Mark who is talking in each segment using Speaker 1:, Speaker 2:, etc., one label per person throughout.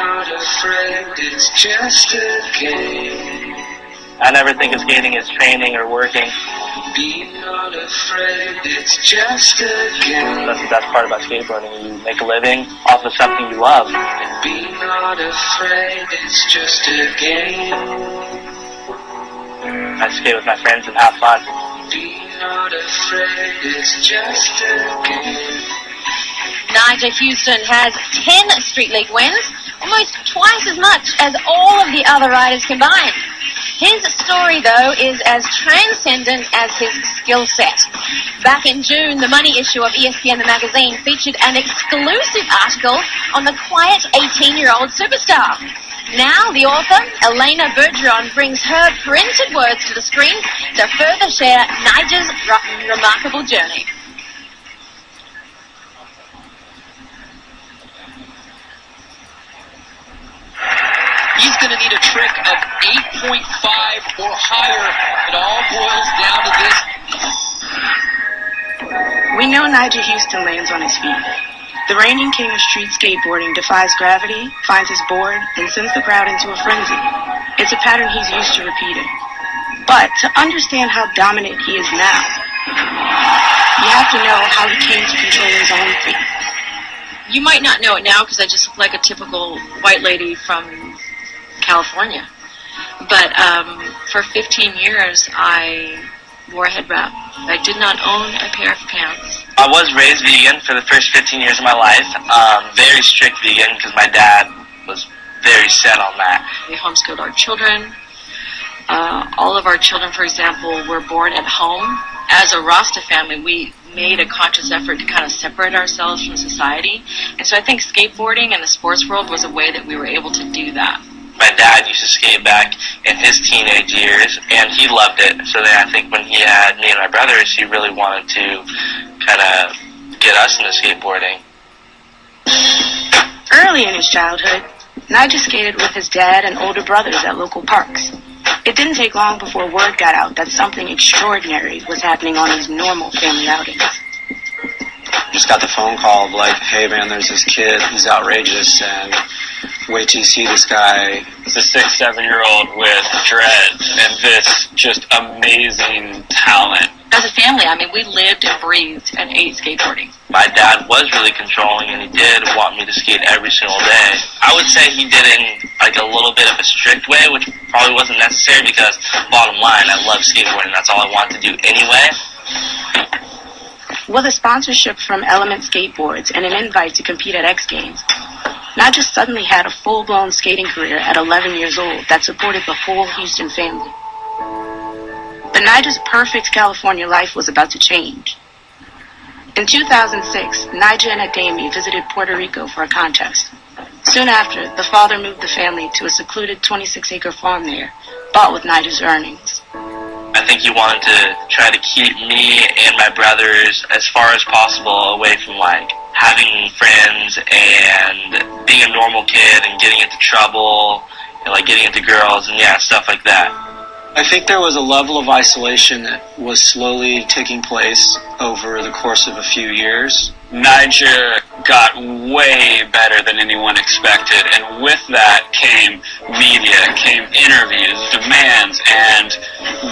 Speaker 1: not afraid, it's just a game.
Speaker 2: I never think of skating as training or working.
Speaker 1: Be not afraid, it's just a game.
Speaker 2: That's the best part about skateboarding. You make a living off of something you love.
Speaker 1: Be not afraid, it's just a game.
Speaker 2: I skate with my friends and have fun.
Speaker 1: Be not afraid, it's just a game.
Speaker 3: Nyjah Huston has 10 Street League wins, almost twice as much as all of the other riders combined. His story, though, is as transcendent as his skill set. Back in June, the Money issue of ESPN the magazine featured an exclusive article on the quiet 18-year-old superstar. Now, the author, Elena Bergeron, brings her printed words to the screen to further share Nyjah's remarkable journey.
Speaker 4: He's going to need a trick of 8.5 or higher. It all boils down to this.
Speaker 5: We know Nyjah Huston lands on his feet. The reigning king of street skateboarding defies gravity, finds his board, and sends the crowd into a frenzy. It's a pattern he's used to repeating. But to understand how dominant he is now, you have to know how he came to control his own fate.
Speaker 3: You might not know it now because I just look like a typical white lady from California. But for 15 years, I wore a head wrap. I did not own a pair of pants.
Speaker 2: I was raised vegan for the first 15 years of my life. Very strict vegan because my dad was very set on that.
Speaker 3: We homeschooled our children. All of our children, for example, were born at home. As a Rasta family, we made a conscious effort to kind of separate ourselves from society. And so I think skateboarding and the sports world was a way that we were able to do that.
Speaker 2: My dad used to skate back in his teenage years, and he loved it. So then I think when he had me and my brothers, he really wanted to kind of get us into skateboarding.
Speaker 5: Early in his childhood, Nyjah skated with his dad and older brothers at local parks. It didn't take long before word got out that something extraordinary was happening on these normal family outings.
Speaker 6: Just got the phone call of like, hey man, there's this kid, he's outrageous, and wait till you see this guy.
Speaker 7: It's a 6-7-year-old with dreads and this just amazing talent.
Speaker 3: As a family, I mean, we lived and breathed and ate skateboarding.
Speaker 2: My dad was really controlling, and he did want me to skate every single day. I would say he did it in like a little bit of a strict way, which probably wasn't necessary because, bottom line, I love skateboarding. That's all I wanted to do anyway.
Speaker 5: With a sponsorship from Element Skateboards and an invite to compete at X Games, Nyjah suddenly had a full-blown skating career at 11 years old that supported the whole Huston family. But Nyjah's perfect California life was about to change. In 2006, Nyjah and Ademi visited Puerto Rico for a contest. Soon after, the father moved the family to a secluded 26-acre farm there, bought with Nyjah's earnings.
Speaker 2: I think he wanted to try to keep me and my brothers as far as possible away from like having friends and being a normal kid and getting into trouble and like getting into girls and yeah, stuff like that.
Speaker 6: I think there was a level of isolation that was slowly taking place over the course of a few years.
Speaker 7: Nyjah got way better than anyone expected, and with that came media, came interviews, demands, and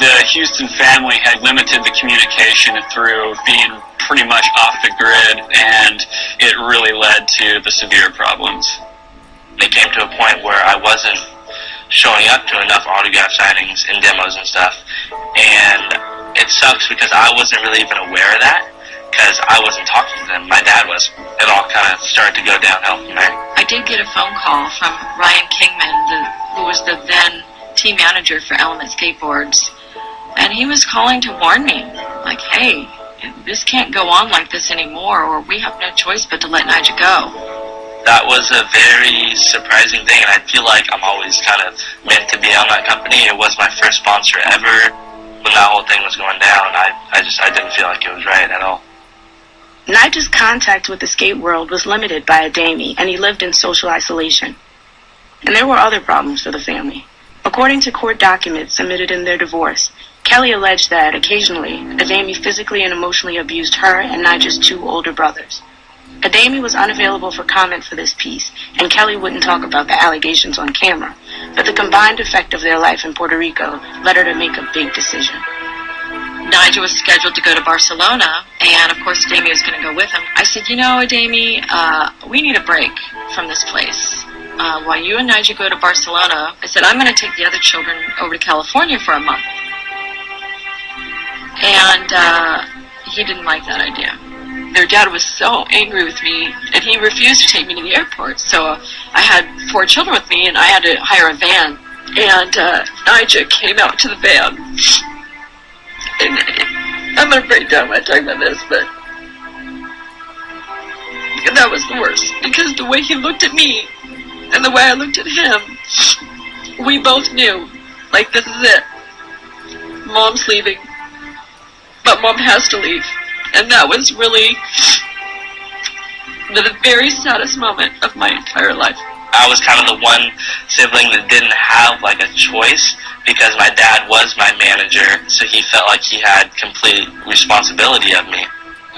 Speaker 7: the Huston family had limited the communication through being pretty much off the grid, and it really led to the severe problems.
Speaker 2: It came to a point where I wasn't showing up to enough autograph signings and demos and stuff, and it sucks because I wasn't really even aware of that because I wasn't talking to them. My dad was. It all kind of started to go downhill from there.
Speaker 3: I did get a phone call from Ryan Kingman, who was the then team manager for Element Skateboards, and he was calling to warn me, like, hey, this can't go on like this anymore, or we have no choice but to let Nyjah go.
Speaker 2: That was a very surprising thing, and I feel like I'm always kind of meant to be on that company. It was my first sponsor ever. When that whole thing was going down, I didn't feel like it was right at all.
Speaker 5: Nyjah's contact with the skate world was limited by Ademi, and he lived in social isolation. And there were other problems for the family. According to court documents submitted in their divorce, Kelly alleged that occasionally Ademi physically and emotionally abused her and Nyjah's two older brothers. Adami was unavailable for comment for this piece, and Kelly wouldn't talk about the allegations on camera, but the combined effect of their life in Puerto Rico led her to make a big decision.
Speaker 8: Nyjah was scheduled to go to Barcelona, and of course Adami was going to go with him. I said, you know, Adami, we need a break from this place. While you and Nyjah go to Barcelona, I said, I'm going to take the other children over to California for a month. And he didn't like that idea. Their dad was so angry with me, and he refused to take me to the airport. So I had 4 children with me, and I had to hire a van. And Nyjah came out to the van. And I'm going to break down when I talk about this, but that was the worst. Because the way he looked at me and the way I looked at him, we both knew, like, this is it. Mom's leaving. But Mom has to leave. And that was really the very saddest moment of my entire life.
Speaker 2: I was kind of the one sibling that didn't have, like, a choice because my dad was my manager, so he felt like he had complete responsibility of me.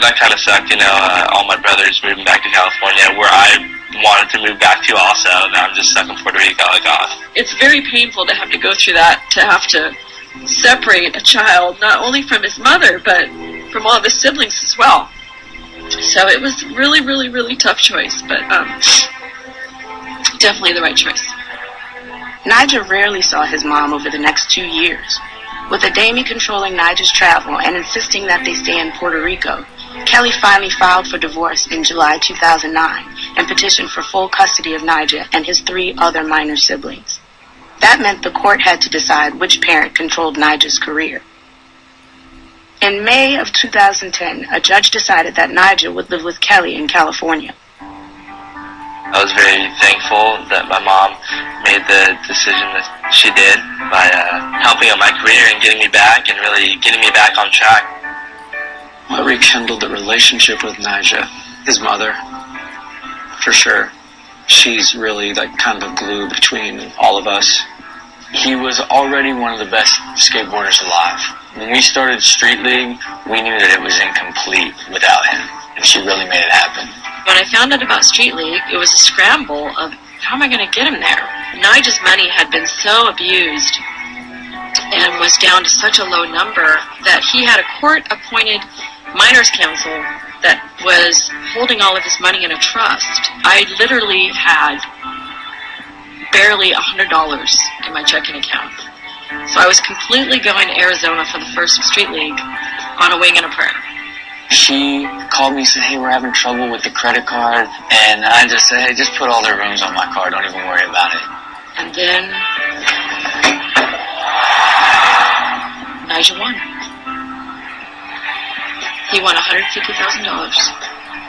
Speaker 2: That kind of sucked, you know, all my brothers moving back to California, where I wanted to move back to also. Now I'm just stuck in Puerto Rico, like, oh.
Speaker 8: It's very painful to have to go through that, to have to separate a child, not only from his mother, but from all of his siblings as well. So it was really, really, really tough choice, but definitely the right choice.
Speaker 5: Nyjah rarely saw his mom over the next 2 years. With Adami controlling Nyjah's travel and insisting that they stay in Puerto Rico, Kelly finally filed for divorce in July 2009 and petitioned for full custody of Nyjah and his 3 other minor siblings. That meant the court had to decide which parent controlled Nyjah's career. In May of 2010, a judge decided that Nyjah would live with Kelly in California.
Speaker 2: I was very thankful that my mom made the decision that she did by helping out my career and getting me back and really getting me back on track.
Speaker 6: What rekindled the relationship with Nyjah, his mother, for sure. She's really like kind of a glue between all of us.
Speaker 9: He was already one of the best skateboarders alive. When we started Street League, we knew that it was incomplete without him, and she really made it happen.
Speaker 8: When I found out about Street League, it was a scramble of how am I going to get him there? Nyjah's money had been so abused and was down to such a low number that he had a court-appointed minors council that was holding all of his money in a trust. I literally had barely $100 in my checking account. So I was completely going to Arizona for the first Street League on a wing and a prayer.
Speaker 9: She called me and said, hey, we're having trouble with the credit card. And I just said, hey, just put all their rooms on my card. Don't even worry about it.
Speaker 8: And then Nyjah won. He won $150,000.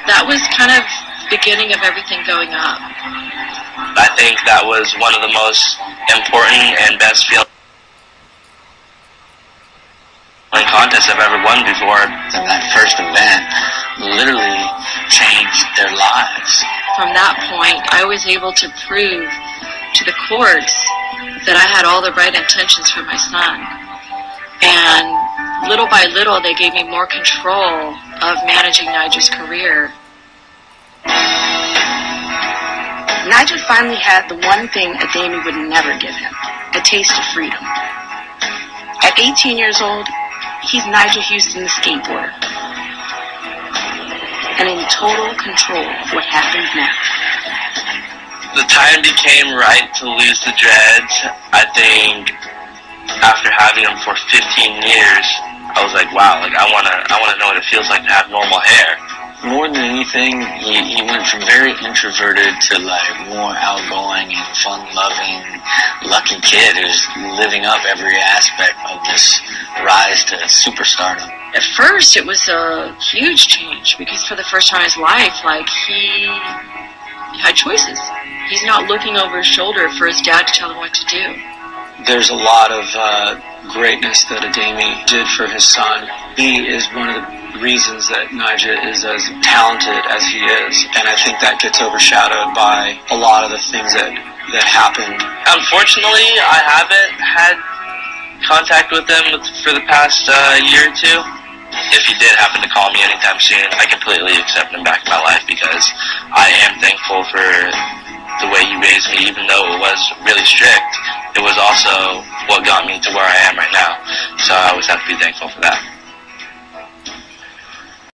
Speaker 8: That was kind of the beginning of everything going up.
Speaker 2: I think that was one of the most important and best feeling contests I've ever won before.
Speaker 9: And that first event literally changed their lives.
Speaker 8: From that point, I was able to prove to the courts that I had all the right intentions for my son. And little by little, they gave me more control of managing Nyjah's career.
Speaker 5: Nyjah finally had the one thing Adami would never give him, a taste of freedom. At 18 years old, he's Nyjah Huston, the skateboarder, and in total control of what happens next.
Speaker 2: The time became right to lose the dreads. I think after having them for 15 years, I was like, wow, like I wanna know what it feels like to have normal hair.
Speaker 9: More than anything, he went from very introverted to like more outgoing and fun-loving, lucky kid who's living up every aspect of this rise to superstardom.
Speaker 8: At first, it was a huge change because for the first time in his life, like he had choices. He's not looking over his shoulder for his dad to tell him what to do.
Speaker 6: There's a lot of greatness that Adami did for his son. He is one of the reasons that Nyjah is as talented as he is, and I think that gets overshadowed by a lot of the things that happened.
Speaker 2: Unfortunately, I haven't had contact with them for the past year or two. if he did happen to call me anytime soon, I completely accept him back in my life because I am thankful for the way he raised me. Even though it was really strict, it was also what got me to where I am right now. So I always have to be thankful for that.